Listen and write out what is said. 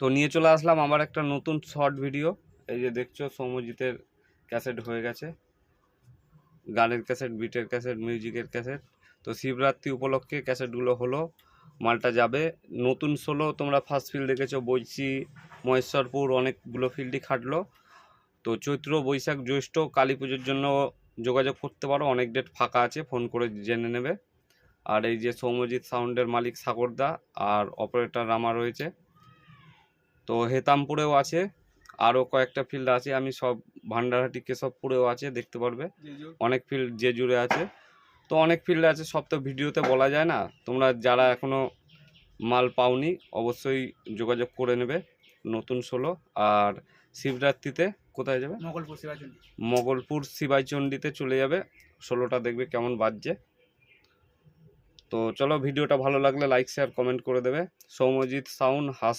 তো নিয়ে চলে আসলাম আবার একটা নতুন শর্ট ভিডিও। এই যে দেখছো সৌম্যজিতের ক্যাসেট হয়ে গেছে, গানের ক্যাসেট, বিটের ক্যাসেট, মিউজিকের ক্যাসেট। তো শিবরাত্রি উপলক্ষে ক্যাসেটগুলো হলো, মালটা যাবে। নতুন সোলো তোমরা ফার্স্ট ফিল্ড দেখেছো, বৈশি, মহেশ্বরপুর, অনেকগুলো ফিল্ডই খাটলো। তো চৈত্র, বৈশাখ, জ্যৈষ্ঠ, কালী পুজোর জন্য যোগাযোগ করতে পারো, অনেক ডেট ফাঁকা আছে, ফোন করে জেনে নেবে। আর এই যে সৌম্যজিৎ সাউন্ডের মালিক সাগরদা আর অপারেটর রামা রয়েছে। তো হেতামপুরেও আছে, আরও কয়েকটা ফিল্ড আছে, আমি সব ভান্ডারহাটি কেশবপুরেও আছে, দেখতে পারবে। অনেক ফিল্ড যে জুড়ে আছে, তো অনেক ফিল্ড আছে, সব তো ভিডিওতে বলা যায় না। তোমরা যারা এখনও মাল পাওনি অবশ্যই যোগাযোগ করে নেবে। নতুন সোলো। আর শিবরাত্রিতে কোথায় যাবে? মগলপুর শিবাইচণ্ডীতে চলে যাবে, সোলোটা দেখবে কেমন বাজছে। তো চলো, ভিডিওটা ভালো লাগলে লাইক, শেয়ার, কমেন্ট করে দেবে। সৌম্যজিৎ সাউন্ড, হাস।